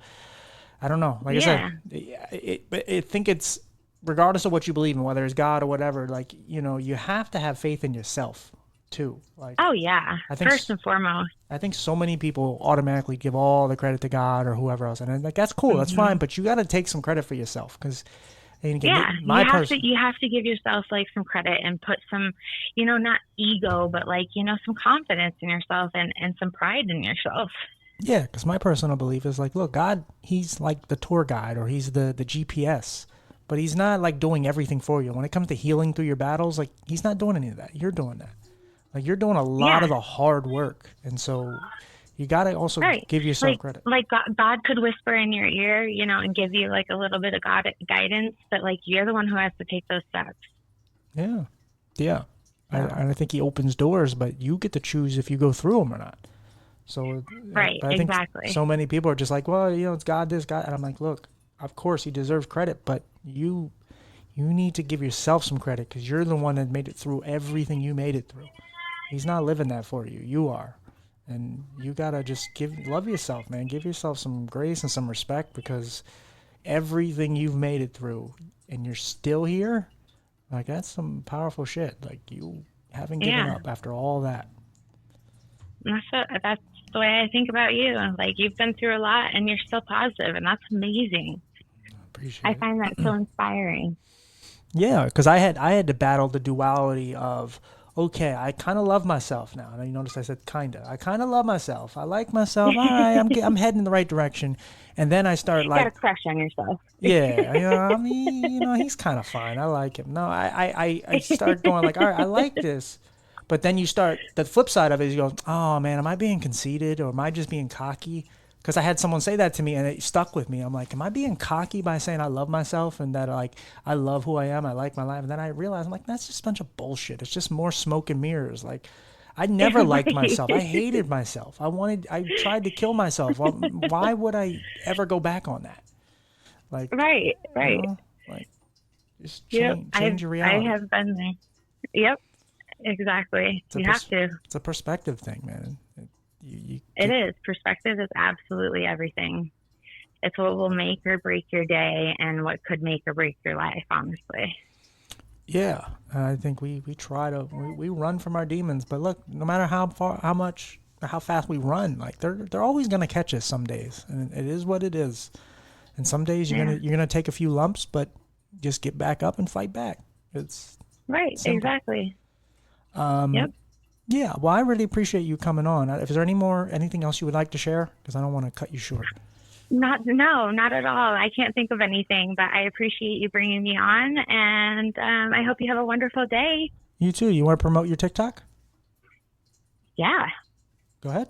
I don't know. Like I said, Yeah. I think it's regardless of what you believe in, whether it's God or whatever. Like you have to have faith in yourself too. Like Oh, yeah. I think First and foremost. I think so many people automatically give all the credit to God or whoever else, and like that's cool, that's hmm fine. But you got to take some credit for yourself because. And Yeah, again, my person. you have to give yourself like some credit and put some, not ego, but like, some confidence in yourself and some pride in yourself. Yeah, because my personal belief is like, look, God, he's like the tour guide or he's the GPS, but he's not like doing everything for you. When it comes to healing through your battles, like he's not doing any of that. You're doing that. Like you're doing a lot Yeah. of the hard work, and so you got to also Right. give yourself credit. Like God could whisper in your ear, and give you like a little bit of God guidance, but like you're the one who has to take those steps. Yeah, yeah. So, I think he opens doors, but you get to choose if you go through them or not. So, right, but I think exactly. so many people are just like, well, it's God, this, God, and I'm like, look, of course he deserves credit, but you need to give yourself some credit because you're the one that made it through everything you made it through. He's not living that for you. You are. And you gotta just love yourself, man. Give yourself some grace and some respect because everything you've made it through and you're still here, like that's some powerful shit. Like you haven't given Yeah. up after all that. That's the way I think about you. Like you've been through a lot and you're still positive, and that's amazing. I Appreciate it. find that so inspiring. Yeah, because I had to battle the duality of okay, I kind of love myself now. And you notice I said kinda. I kind of love myself. I like myself. All right, I'm heading in the right direction. And then I start Got a like, crush on yourself. yeah, I mean, he's kind of fine. I like him. No, I start going like, all right, I like this. But then you start the flip side of it is you go, oh man, am I being conceited or am I just being cocky? Because I had someone say that to me and it stuck with me. I'm like, am I being cocky by saying I love myself and that like I love who I am, I like my life? And then I realized I'm like, that's just a bunch of bullshit. It's just more smoke and mirrors. Like I never liked Right. myself. I hated myself. I tried to kill myself. Well, why would I ever go back on that? Like, Right, right. like just Yep. change your I reality. have been there. Yep, exactly. It's a You have to. it's a perspective thing, man. You It is. Perspective is absolutely everything. It's what will make or break your day and what could make or break your life, honestly. Yeah, and I think we try to we run from our demons, but look, no matter how far, how much, how fast we run, like they're always gonna catch us some days, and it is what it is. And some days Yeah. you're gonna take a few lumps, but just get back up and fight back. It's Right. simple. Exactly. Um, Yep. yeah. Well, I really appreciate you coming on. Is there anything else you would like to share? Because I don't want to cut you short. No, not at all. I can't think of anything, but I appreciate you bringing me on, and I hope you have a wonderful day. You too. You want to promote your TikTok? Yeah. Go ahead.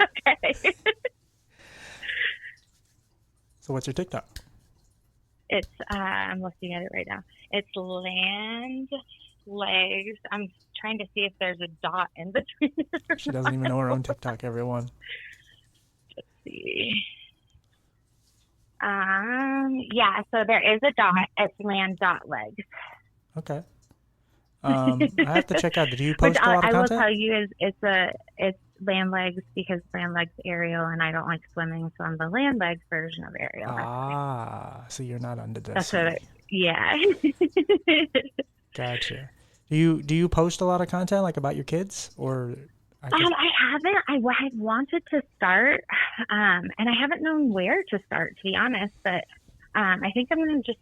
Okay. So what's your TikTok? It's I'm looking at it right now. It's land legs. I'm trying to see if there's a dot in between it or She doesn't not. even know her own Let's TikTok, everyone. see. Yeah, so there is a dot. It's land dot legs. Okay. I have to check out. Did you Which post a lot of I will content? tell you is it's land legs because land legs Ariel and I don't like swimming, so I'm the land legs version of Ariel. That's why. Ah, so you're not under the That's what sea. it, yeah. Gotcha. Do you post a lot of content like about your kids or I guess I haven't. I wanted to start, and I haven't known where to start, to be honest. But I think I'm gonna just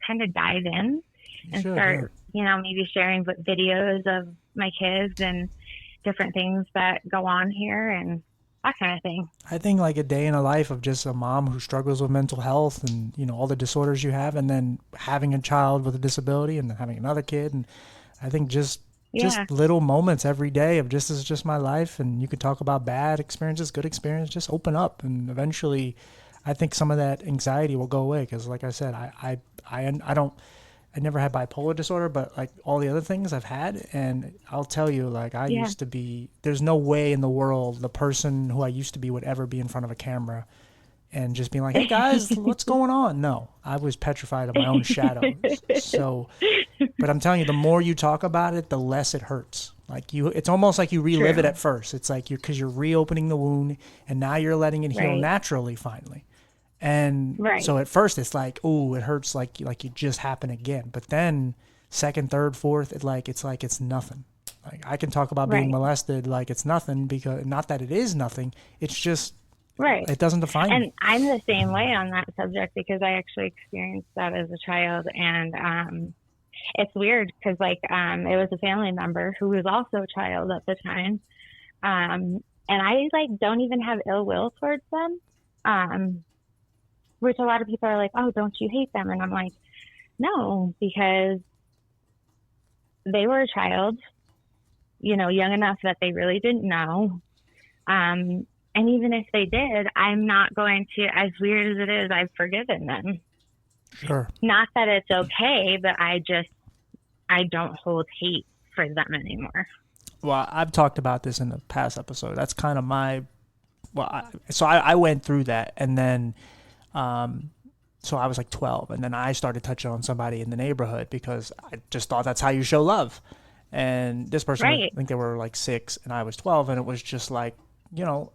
kind of dive in you and should, yeah. start, maybe sharing videos of my kids and different things that go on here and that kind of thing. I think like a day in a life of just a mom who struggles with mental health and all the disorders you have, and then having a child with a disability and then having another kid, and I think Yeah, just little moments every day of just this is just my life, and you could talk about bad experiences, good experience, just open up, and eventually, I think some of that anxiety will go away because, like I said, I don't I never had bipolar disorder, but like all the other things I've had, and I'll tell you, like I yeah, used to be. There's no way in the world the person who I used to be would ever be in front of a camera and just being like, "Hey guys, what's going on?" No, I was petrified of my own shadows. So, but I'm telling you, the more you talk about it, the less it hurts. Like it's almost like you relive it true, at first. It's like because you're reopening the wound, and now you're letting it heal right, naturally, finally. And so right, at first it's like, oh, it hurts like it just happened again. But then second, third, fourth, it's like it's nothing. Like I can talk about being right, molested like it's nothing because not that it is nothing. It's just right. it doesn't define And me. I'm the same way on that subject because I actually experienced that as a child, and it's weird because it was a family member who was also a child at the time, and I like don't even have ill will towards them, um, which a lot of people are like, oh, don't you hate them? And I'm like, no, because they were a child, young enough that they really didn't know. And even if they did, I'm not going to, as weird as it is, I've forgiven them. Sure. Not that it's okay, but I don't hold hate for them anymore. Well, I've talked about this in the past episode. That's kind of my I went through that, and then um, so I was like 12, and then I started touching on somebody in the neighborhood because I just thought that's how you show love. And this person, I Right, think they were like 6, and I was 12, and it was just like,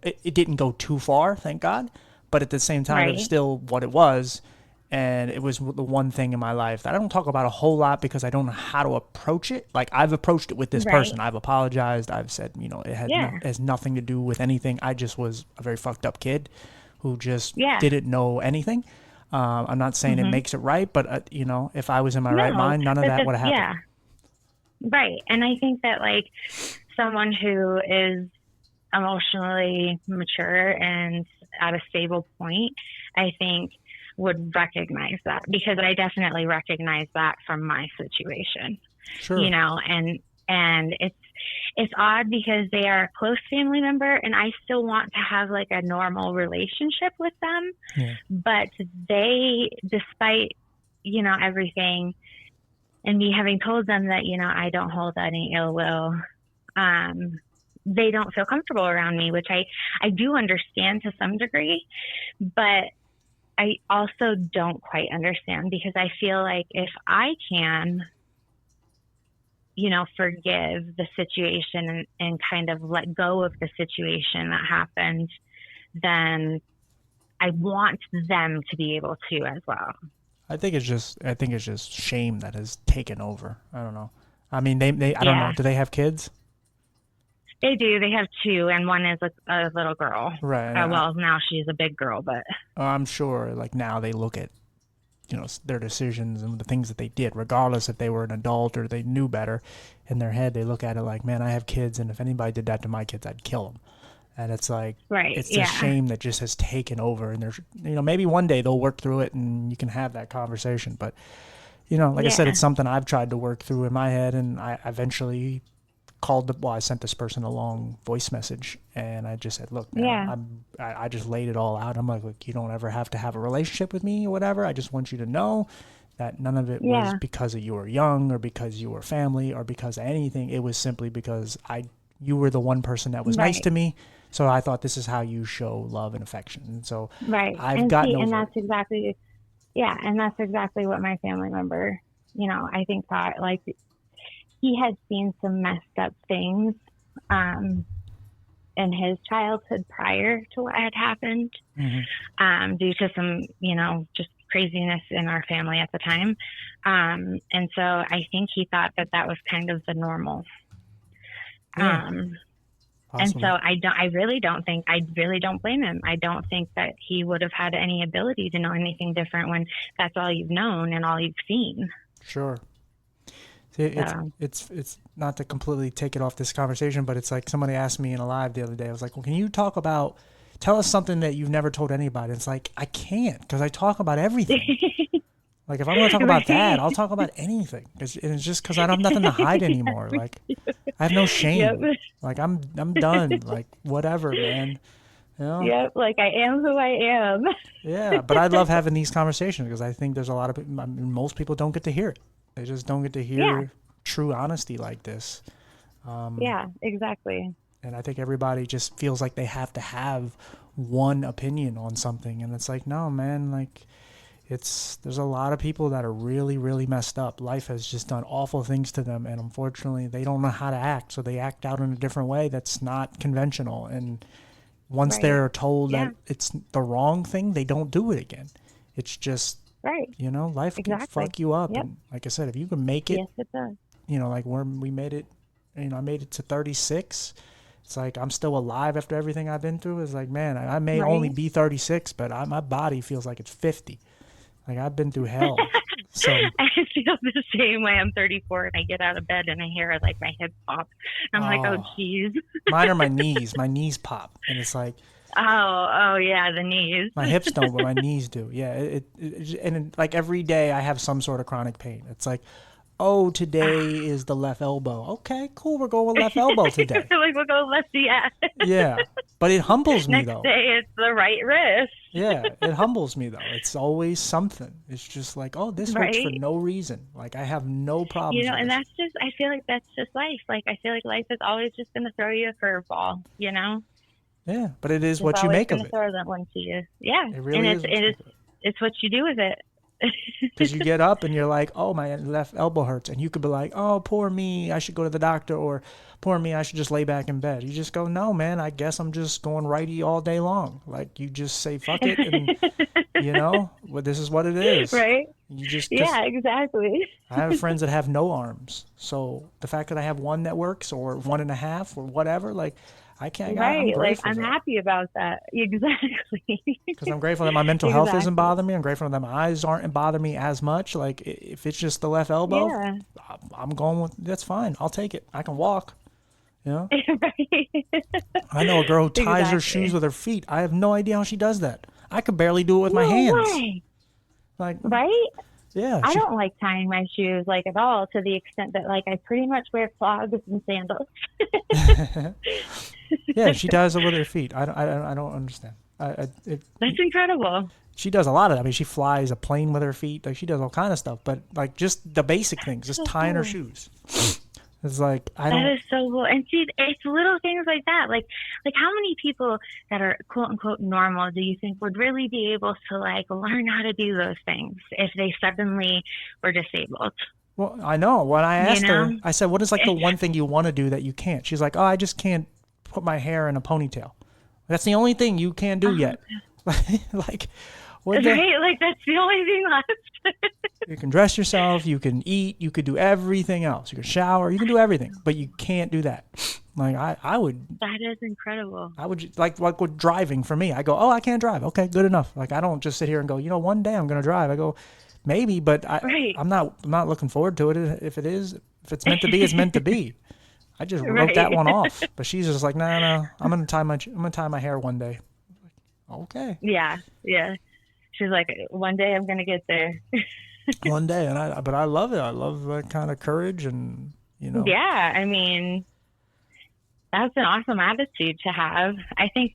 it didn't go too far, thank God, but at the same time, it was right, still what it was. And it was the one thing in my life that I don't talk about a whole lot because I don't know how to approach it. Like I've approached it with this right. person. I've apologized. I've said, Yeah, it has nothing to do with anything. I just was a very fucked up kid who just yeah. didn't know anything. I'm not saying it hmm makes it right, but if I was in my right No, mind, none of but that would have happened. yeah, right. And I think that someone who is emotionally mature and at a stable point, I think would recognize that because I definitely recognize that from my situation, Sure. and it's odd because they are a close family member and I still want to have a normal relationship with them, Yeah. but they, despite, everything, and me having told them that, I don't hold any ill will, um, they don't feel comfortable around me, which I do understand to some degree, but I also don't quite understand because I feel like if I can, forgive the situation and kind of let go of the situation that happened, then I want them to be able to as well. I think it's just shame that has taken over. I don't know. I mean, I don't know. Yeah, Do they have kids? they do. They have two, and one is a little girl. Right. And Well, now she's a big girl, but I'm sure like now they look at their decisions and the things that they did, regardless if they were an adult or they knew better. In their head, they look at it like, man, I have kids, and if anybody did that to my kids, I'd kill them. And it's like, right, it's a yeah, shame that just has taken over. And there's, maybe one day they'll work through it and you can have that conversation. But, like I said, yeah, it's something I've tried to work through in my head. And I eventually I sent this person a long voice message and I just said, look, man, yeah, I just laid it all out. I'm like, look, you don't ever have to have a relationship with me or whatever. I just want you to know that none of it was yeah, because you were young or because you were family or because of anything. It was simply because you were the one person that was nice right, to me. So I thought this is how you show love and affection. And so right. I've And gotten see, and over that's it. exactly, yeah, and that's exactly what my family member, I think thought like he had seen some messed up things, um, in his childhood prior to what had happened, Hmm. due to some, just craziness in our family at the time. And so I think he thought that that was kind of the normal. Yeah, Um, and so possibly. I really don't blame him. I don't think that he would have had any ability to know anything different when that's all you've known and all you've seen. Sure. See, it's So, it's it's not to completely take it off this conversation, but it's like somebody asked me in a live the other day. I was like, "Well, can you tell us something that you've never told anybody?" It's like I can't because I talk about everything. Like if I want to talk about that, right. I'll talk about anything. And it's just because I don't have nothing to hide anymore. Like I have no Yep. shame. Like I'm done. Like whatever, man. You know? Yep. Like I am who I am. Yeah. But I love having these conversations because I think there's a lot of people. I mean, most people don't get to hear it. They just don't get to Yeah. hear true honesty like this. Um, Yeah. Exactly. and I think everybody just feels like they have to have one opinion on something, and it's like, no, man. Like there's a lot of people that are really, really messed up. Life has just done awful things to them, and unfortunately, they don't know how to act, so they act out in a different way that's not conventional. And once Right. they're told Yeah. that it's the wrong thing, they don't do it again. It's just, Right. life can Exactly. fuck you up. Yep. And like I said, if you can make it, Yes, it does. like we made it, I made it to 36. It's like I'm still alive after everything I've been through. It's like, man, I may only Right. be 36, but my body feels like it's 50. Like I've been through hell. So I feel the same way. I'm 34 and I get out of bed and I hear like my hips pop. I'm like, oh, oh, geez. mine are my knees. My knees pop, and it's like Oh, yeah, the knees. my hips don't, but my knees do. Yeah, like every day I have some sort of chronic pain. It's like, oh, today is the left elbow. Okay, cool. We're going with left elbow today. Like we'll go left, yeah. Yeah, but it humbles me Next though. day it's the right wrist. Yeah, it humbles me though. It's always something. It's just like, oh, this hurts for Right. no reason. Like I have no problems with And this. that's just, I feel like that's just life. Like, I feel like life is always just going to throw you a curveball, Yeah, but it is Just what you always make going of to it. throw that one to you. Yeah. It And really is what you make of it. it's what you do with it. Because you get up and you're like, oh, my left elbow hurts. And you could be like, oh, poor me, I should go to the doctor. Or poor me, I should just lay back in bed. You just go, no, man, I guess I'm just going righty all day long. Like you just say, fuck it. And, well, this is what it is. Right? You just, because Yeah, exactly. I have friends that have no arms. So the fact that I have one that works or one and a half or whatever, like I'm Right. Like, grateful I'm for it. happy about that. Exactly. Because I'm grateful that my mental health isn't Exactly. bothering me. I'm grateful that my eyes aren't bothering me as much. Like if it's just the left elbow, Yeah. I'm going with that's fine. I'll take it. I can walk. You know. Right. I know a girl who ties her shoes Exactly. with her feet. I have no idea how she does that. I could barely do it with my No hands. way. Like Right? yeah, I she don't like tying my shoes like at all, to the extent that like I pretty much wear clogs and sandals. yeah she does it with her feet. I don't understand. That's incredible. She does a lot of that. I mean, she flies a plane with her feet. Like she does all kind of stuff. But like just the basic things, just So tying her cool. shoes. It's like I That don't. is so cool. And see, it's little things like that. Like how many people that are quote unquote normal do you think would really be able to like learn how to do those things if they suddenly were disabled? Well, I know. When I You asked her, know? I said, "What is like the one thing you want to do that you can't?" She's like, "Oh, I just can't put my hair in a ponytail. That's the only thing you can't do Oh, yet." Like, would they? Right? Like, that's the only thing left. You can dress yourself, you can eat, you could do everything else. You can shower, you can do everything, but you can't do that. Like I would. That is incredible. I would like with driving for me. I go, oh, I can't drive. Okay, good enough. Like I don't just sit here and go, one day I'm gonna drive. I go, maybe, but Right. I'm not looking forward to it. If it's meant to be, it's meant to be. I just wrote that Right. one off. But she's just like, no, I'm gonna tie my hair one day. Okay, Yeah. Yeah. She's like, one day I'm going to get there. one day, but I love it. I love that kind of courage, and Yeah. I mean, that's an awesome attitude to have. I think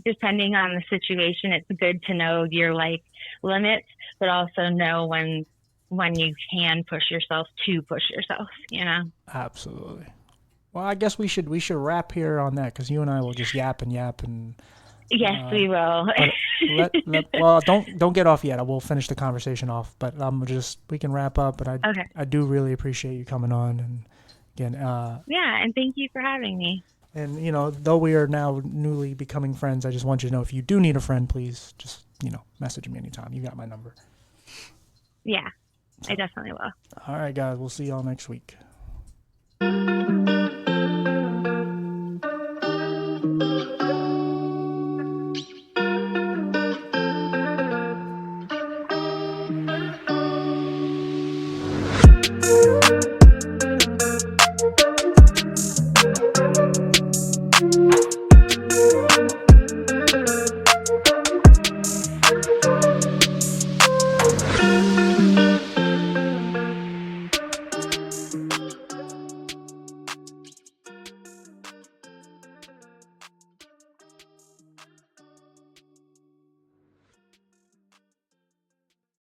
depending on the situation, it's good to know your like limits, but also know when you can push yourself to push yourself, you know? absolutely. Well, I guess we should wrap here on that because you and I will just yap and yap and. Yes, we will. But well, don't get off yet. I will finish the conversation off, but we can wrap up. But Okay. I do really appreciate you coming on, and again, Yeah, and thank you for having me. and though we are now newly becoming friends, I just want you to know if you do need a friend, please just message me anytime. You got my number. Yeah, I definitely will. All right, guys, we'll see y'all next week.